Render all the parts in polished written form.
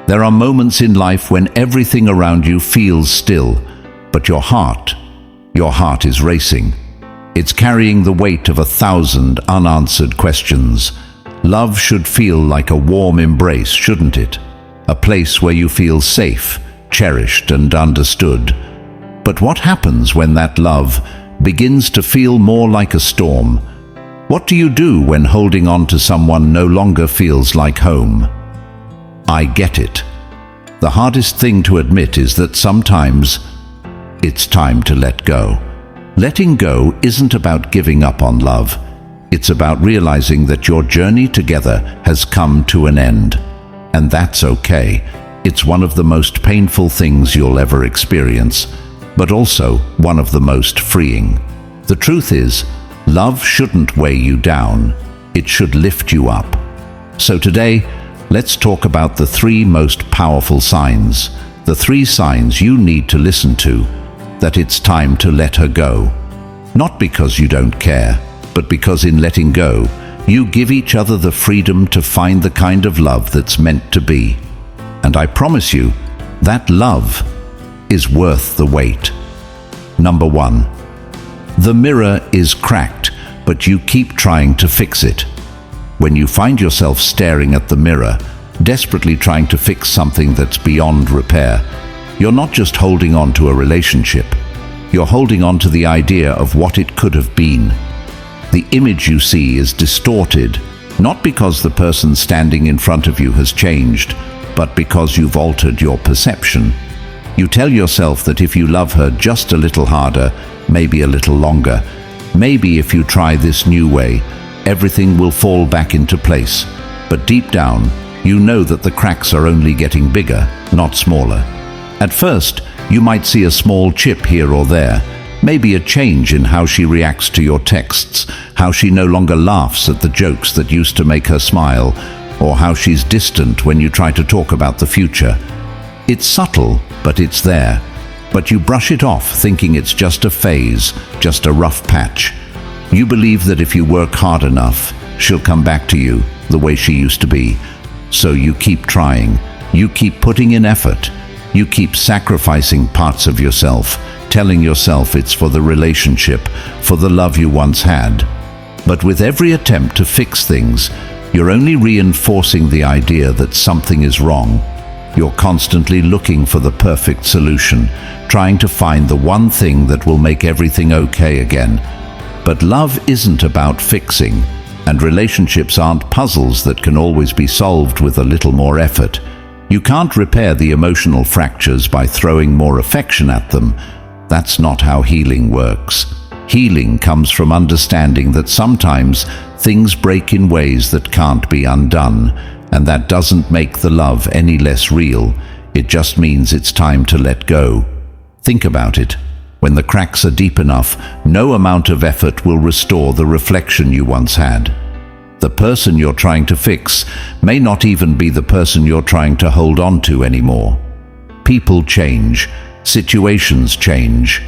There are moments in life when everything around you feels still, but your heart is racing. It's carrying the weight of 1,000 unanswered questions. Love should feel like a warm embrace, shouldn't it? A place where you feel safe, cherished, and understood. But what happens when that love begins to feel more like a storm? What do you do when holding on to someone no longer feels like home? I get it. The hardest thing to admit is that sometimes it's time to let go. Letting go isn't about giving up on love. It's about realizing that your journey together has come to an end. And that's okay. It's one of the most painful things you'll ever experience, but also one of the most freeing. The truth is, love shouldn't weigh you down. It should lift you up. So today, let's talk about the 3 most powerful signs, the 3 signs you need to listen to, that it's time to let her go. Not because you don't care, but because in letting go, you give each other the freedom to find the kind of love that's meant to be. And I promise you, that love is worth the wait. Number 1. The mirror is cracked, but you keep trying to fix it. When you find yourself staring at the mirror, desperately trying to fix something that's beyond repair, you're not just holding on to a relationship, you're holding on to the idea of what it could have been. The image you see is distorted, not because the person standing in front of you has changed, but because you've altered your perception. You tell yourself that if you love her just a little harder, maybe a little longer, maybe if you try this new way, everything will fall back into place. But deep down, you know that the cracks are only getting bigger, not smaller. At first, you might see a small chip here or there, maybe a change in how she reacts to your texts, how she no longer laughs at the jokes that used to make her smile, or how she's distant when you try to talk about the future. It's subtle, but it's there. But you brush it off, thinking it's just a phase, just a rough patch. You believe that if you work hard enough, she'll come back to you the way she used to be. So you keep trying, you keep putting in effort, you keep sacrificing parts of yourself, telling yourself it's for the relationship, for the love you once had. But with every attempt to fix things, you're only reinforcing the idea that something is wrong. You're constantly looking for the perfect solution, trying to find the one thing that will make everything okay again. But love isn't about fixing, and relationships aren't puzzles that can always be solved with a little more effort. You can't repair the emotional fractures by throwing more affection at them. That's not how healing works. Healing comes from understanding that sometimes things break in ways that can't be undone, and that doesn't make the love any less real. It just means it's time to let go. Think about it. When the cracks are deep enough, no amount of effort will restore the reflection you once had. The person you're trying to fix may not even be the person you're trying to hold on to anymore. People change, situations change,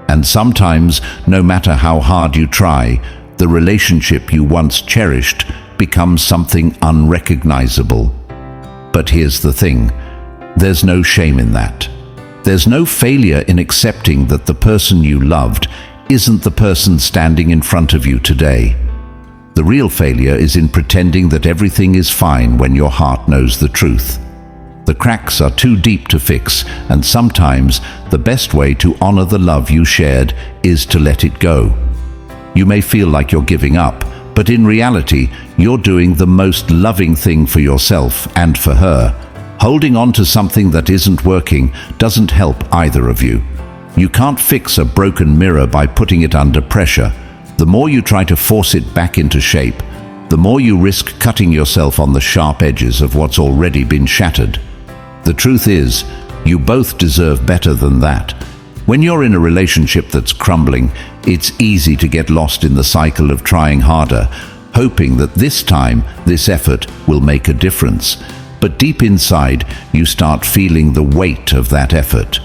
and sometimes, no matter how hard you try, the relationship you once cherished becomes something unrecognizable. But here's the thing, there's no shame in that. There's no failure in accepting that the person you loved isn't the person standing in front of you today. The real failure is in pretending that everything is fine when your heart knows the truth. The cracks are too deep to fix, and sometimes the best way to honor the love you shared is to let it go. You may feel like you're giving up, but in reality, you're doing the most loving thing for yourself and for her. Holding on to something that isn't working doesn't help either of you. You can't fix a broken mirror by putting it under pressure. The more you try to force it back into shape, the more you risk cutting yourself on the sharp edges of what's already been shattered. The truth is, you both deserve better than that. When you're in a relationship that's crumbling, it's easy to get lost in the cycle of trying harder, hoping that this time, this effort will make a difference. But deep inside, you start feeling the weight of that effort.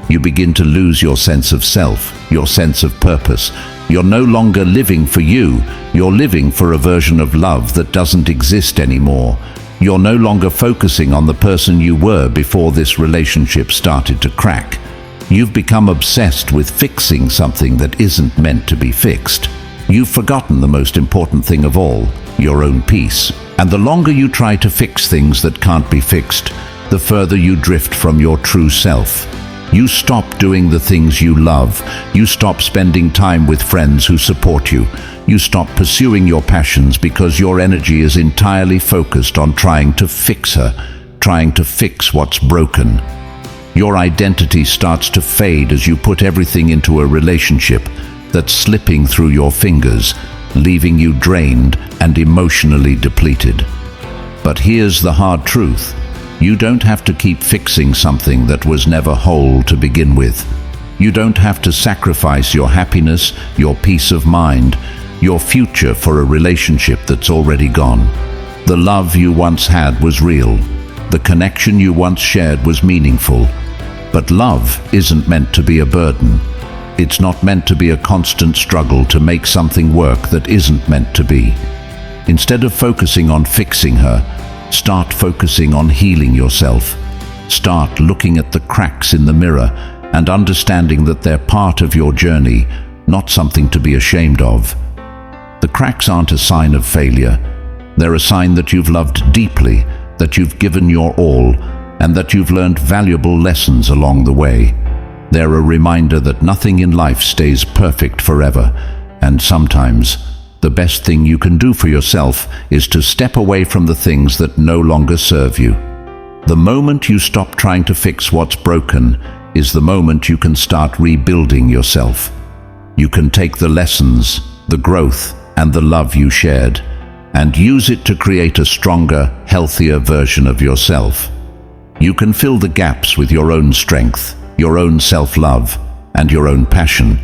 You begin to lose your sense of self, your sense of purpose. You're no longer living for you, you're living for a version of love that doesn't exist anymore. You're no longer focusing on the person you were before this relationship started to crack. You've become obsessed with fixing something that isn't meant to be fixed. You've forgotten the most important thing of all, your own peace. And the longer you try to fix things that can't be fixed, the further you drift from your true self. You stop doing the things you love. You stop spending time with friends who support you. You stop pursuing your passions because your energy is entirely focused on trying to fix her, trying to fix what's broken. Your identity starts to fade as you put everything into a relationship that's slipping through your fingers, leaving you drained and emotionally depleted. But here's the hard truth. You don't have to keep fixing something that was never whole to begin with. You don't have to sacrifice your happiness, your peace of mind, your future for a relationship that's already gone. The love you once had was real. The connection you once shared was meaningful. But love isn't meant to be a burden. It's not meant to be a constant struggle to make something work that isn't meant to be. Instead of focusing on fixing her, start focusing on healing yourself. Start looking at the cracks in the mirror and understanding that they're part of your journey, not something to be ashamed of. The cracks aren't a sign of failure. They're a sign that you've loved deeply, that you've given your all, and that you've learned valuable lessons along the way. They're a reminder that nothing in life stays perfect forever, and sometimes the best thing you can do for yourself is to step away from the things that no longer serve you. The moment you stop trying to fix what's broken is the moment you can start rebuilding yourself. You can take the lessons, the growth, and the love you shared, and use it to create a stronger, healthier version of yourself. You can fill the gaps with your own strength, your own self-love, and your own passion.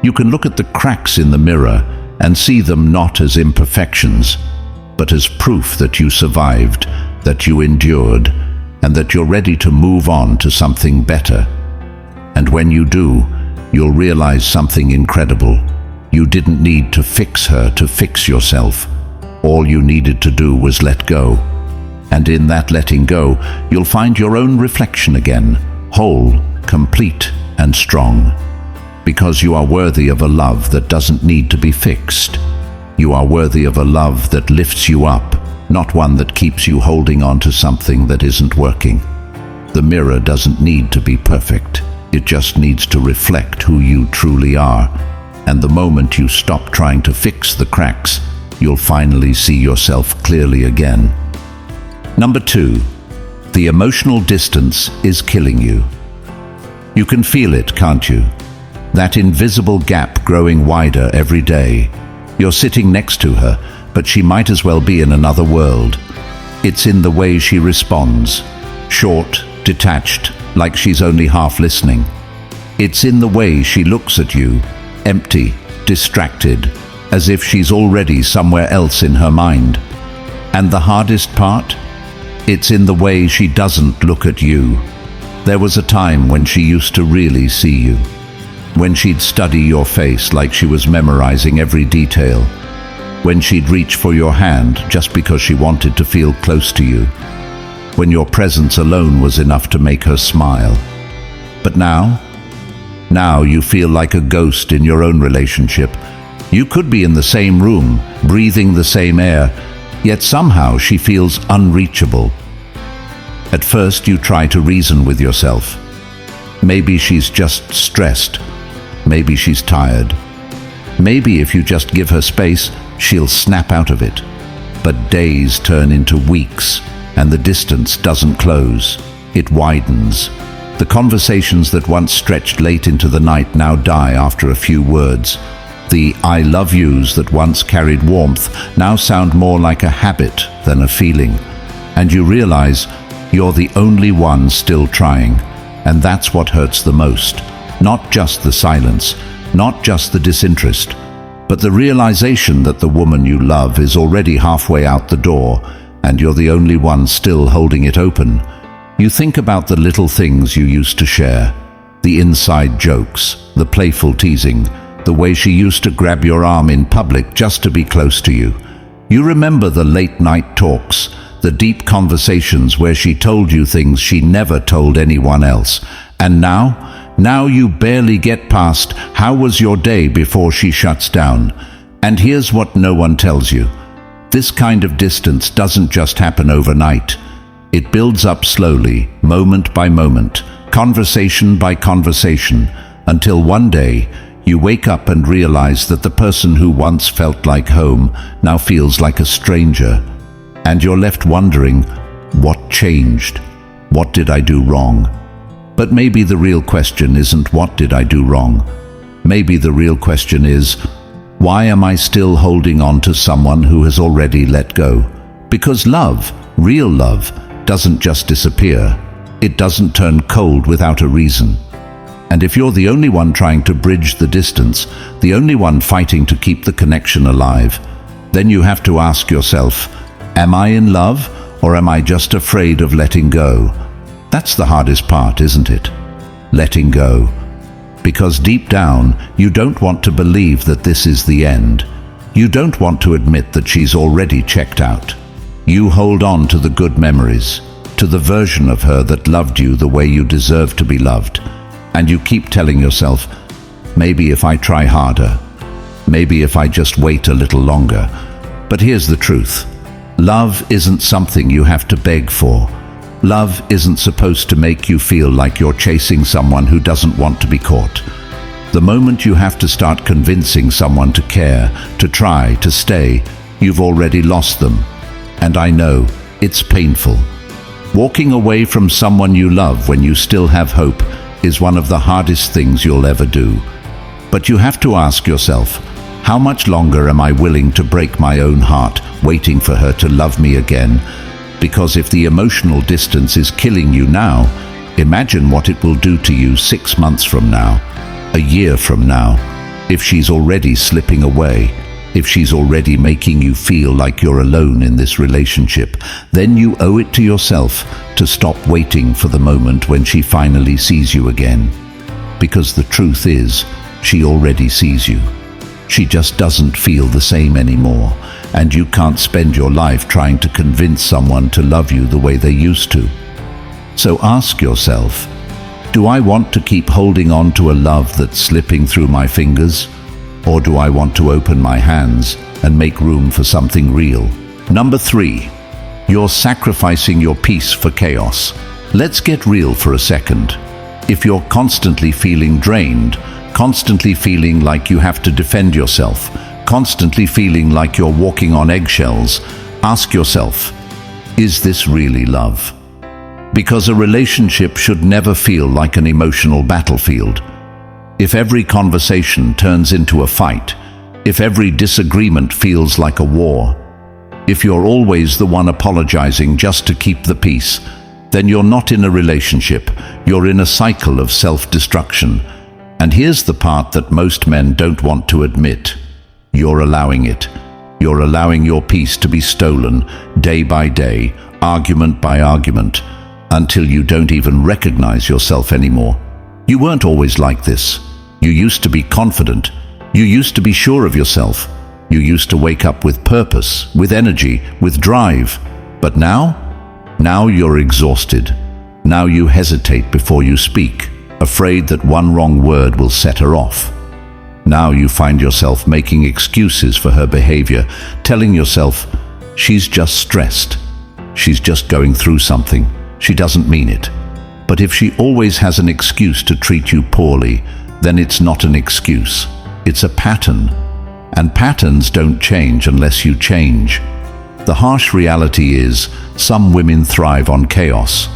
You can look at the cracks in the mirror and see them not as imperfections, but as proof that you survived, that you endured, and that you're ready to move on to something better. And when you do, you'll realize something incredible. You didn't need to fix her to fix yourself. All you needed to do was let go. And in that letting go, you'll find your own reflection again, whole, complete, and strong. Because you are worthy of a love that doesn't need to be fixed. You are worthy of a love that lifts you up, not one that keeps you holding on to something that isn't working. The mirror doesn't need to be perfect. It just needs to reflect who you truly are. And the moment you stop trying to fix the cracks, you'll finally see yourself clearly again. Number 2, the emotional distance is killing you. You can feel it, can't you? That invisible gap growing wider every day. You're sitting next to her, but she might as well be in another world. It's in the way she responds, short, detached, like she's only half listening. It's in the way she looks at you, empty, distracted, as if she's already somewhere else in her mind. And the hardest part? It's in the way she doesn't look at you. There was a time when she used to really see you. When she'd study your face like she was memorizing every detail. When she'd reach for your hand just because she wanted to feel close to you. When your presence alone was enough to make her smile. But now you feel like a ghost in your own relationship. You could be in the same room, breathing the same air, yet somehow she feels unreachable. At first you try to reason with yourself. Maybe she's just stressed. Maybe she's tired. Maybe if you just give her space, she'll snap out of it. But days turn into weeks, and the distance doesn't close. It widens. The conversations that once stretched late into the night now die after a few words. The I love yous that once carried warmth now sound more like a habit than a feeling. And you realize you're the only one still trying, and that's what hurts the most. Not just the silence, not just the disinterest, but the realization that the woman you love is already halfway out the door, and you're the only one still holding it open. You think about the little things you used to share, the inside jokes, the playful teasing, the way she used to grab your arm in public just to be close to you. You remember the late night talks, the deep conversations where she told you things she never told anyone else. And now you barely get past "how was your day" before she shuts down. And here's what no one tells you. This kind of distance doesn't just happen overnight. It builds up slowly, moment by moment, conversation by conversation, until one day you wake up and realize that the person who once felt like home now feels like a stranger. And you're left wondering, what changed? What did I do wrong? But maybe the real question isn't what did I do wrong? Maybe the real question is, why am I still holding on to someone who has already let go? Because love, real love, doesn't just disappear. It doesn't turn cold without a reason. And if you're the only one trying to bridge the distance, the only one fighting to keep the connection alive, then you have to ask yourself, am I in love, or am I just afraid of letting go? That's the hardest part, isn't it? Letting go. Because deep down, you don't want to believe that this is the end. You don't want to admit that she's already checked out. You hold on to the good memories, to the version of her that loved you the way you deserve to be loved. And you keep telling yourself, maybe if I try harder, maybe if I just wait a little longer. But here's the truth. Love isn't something you have to beg for. Love isn't supposed to make you feel like you're chasing someone who doesn't want to be caught. The moment you have to start convincing someone to care, to try, to stay, you've already lost them. And I know, it's painful. Walking away from someone you love when you still have hope is one of the hardest things you'll ever do. But you have to ask yourself, how much longer am I willing to break my own heart, waiting for her to love me again? Because if the emotional distance is killing you now, imagine what it will do to you 6 months from now, a year from now, if she's already slipping away, if she's already making you feel like you're alone in this relationship. Then you owe it to yourself to stop waiting for the moment when she finally sees you again. Because the truth is, she already sees you. She just doesn't feel the same anymore, and you can't spend your life trying to convince someone to love you the way they used to. So ask yourself, do I want to keep holding on to a love that's slipping through my fingers? Or do I want to open my hands and make room for something real? Number 3, you're sacrificing your peace for chaos. Let's get real for a second. If you're constantly feeling drained, constantly feeling like you have to defend yourself, constantly feeling like you're walking on eggshells, ask yourself, is this really love? Because a relationship should never feel like an emotional battlefield. If every conversation turns into a fight, if every disagreement feels like a war, if you're always the one apologizing just to keep the peace, then you're not in a relationship, you're in a cycle of self-destruction. And here's the part that most men don't want to admit. You're allowing it. You're allowing your peace to be stolen day by day, argument by argument, until you don't even recognize yourself anymore. You weren't always like this. You used to be confident. You used to be sure of yourself. You used to wake up with purpose, with energy, with drive. But now you're exhausted. Now you hesitate before you speak, afraid that one wrong word will set her off. Now you find yourself making excuses for her behavior, telling yourself, she's just stressed. She's just going through something. She doesn't mean it. But if she always has an excuse to treat you poorly, then it's not an excuse. It's a pattern. And patterns don't change unless you change. The harsh reality is, some women thrive on chaos.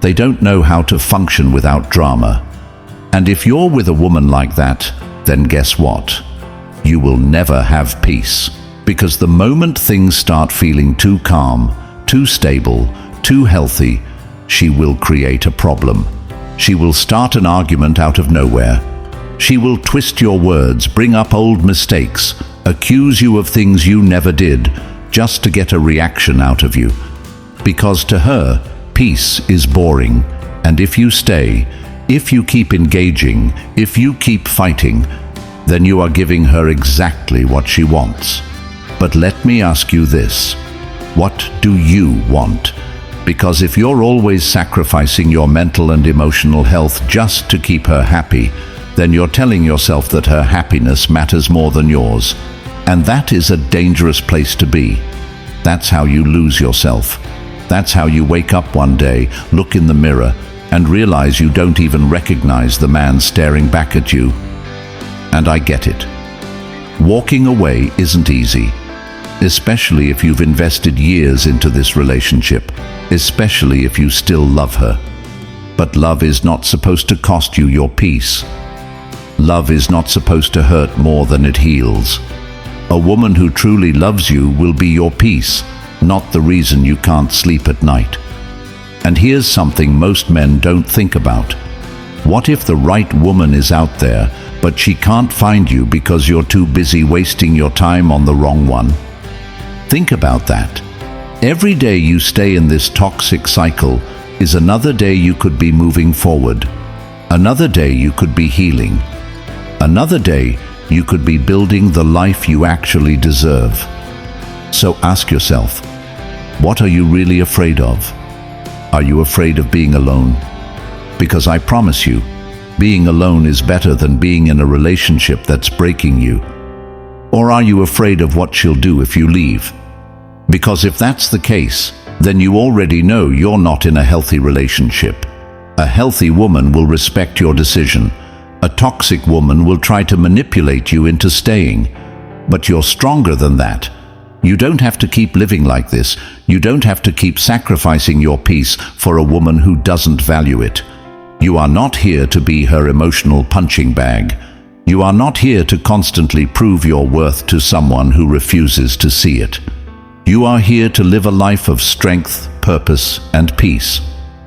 They don't know how to function without drama. And if you're with a woman like that, then guess what? You will never have peace. Because the moment things start feeling too calm, too stable, too healthy, she will create a problem. She will start an argument out of nowhere. She will twist your words, bring up old mistakes, accuse you of things you never did, just to get a reaction out of you. Because to her, peace is boring. And if you stay, if you keep engaging, if you keep fighting, then you are giving her exactly what she wants. But let me ask you this. What do you want? Because if you're always sacrificing your mental and emotional health just to keep her happy, then you're telling yourself that her happiness matters more than yours. And that is a dangerous place to be. That's how you lose yourself. That's how you wake up one day, look in the mirror, and realize you don't even recognize the man staring back at you. And I get it. Walking away isn't easy, especially if you've invested years into this relationship, especially if you still love her. But love is not supposed to cost you your peace. Love is not supposed to hurt more than it heals. A woman who truly loves you will be your peace, not the reason you can't sleep at night. And here's something most men don't think about. What if the right woman is out there, but she can't find you because you're too busy wasting your time on the wrong one? Think about that. Every day you stay in this toxic cycle is another day you could be moving forward. Another day you could be healing. Another day you could be building the life you actually deserve. So ask yourself, what are you really afraid of? Are you afraid of being alone? Because I promise you, being alone is better than being in a relationship that's breaking you. Or are you afraid of what she'll do if you leave? Because if that's the case, then you already know you're not in a healthy relationship. A healthy woman will respect your decision. A toxic woman will try to manipulate you into staying. But you're stronger than that. You don't have to keep living like this. You don't have to keep sacrificing your peace for a woman who doesn't value it. You are not here to be her emotional punching bag. You are not here to constantly prove your worth to someone who refuses to see it. You are here to live a life of strength, purpose, and peace.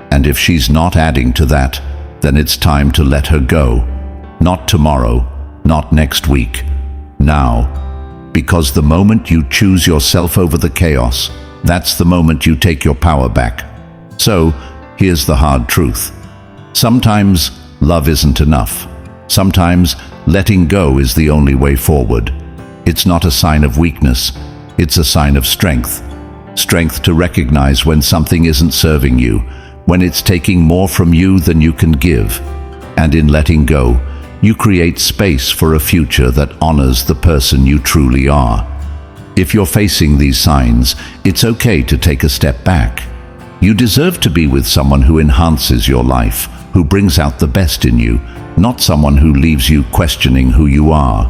And if she's not adding to that, then it's time to let her go. Not tomorrow, not next week, now. Because the moment you choose yourself over the chaos, that's the moment you take your power back. So, here's the hard truth. Sometimes love isn't enough. Sometimes letting go is the only way forward. It's not a sign of weakness. It's a sign of strength. Strength to recognize when something isn't serving you, when it's taking more from you than you can give. And in letting go, you create space for a future that honors the person you truly are. If you're facing these signs, it's okay to take a step back. You deserve to be with someone who enhances your life, who brings out the best in you, not someone who leaves you questioning who you are.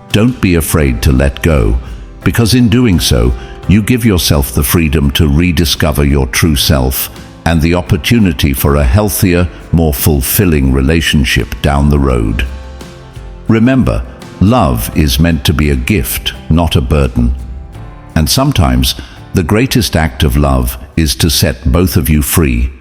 Don't be afraid to let go, because in doing so, you give yourself the freedom to rediscover your true self and the opportunity for a healthier, more fulfilling relationship down the road. Remember, love is meant to be a gift, not a burden. And sometimes, the greatest act of love is to set both of you free,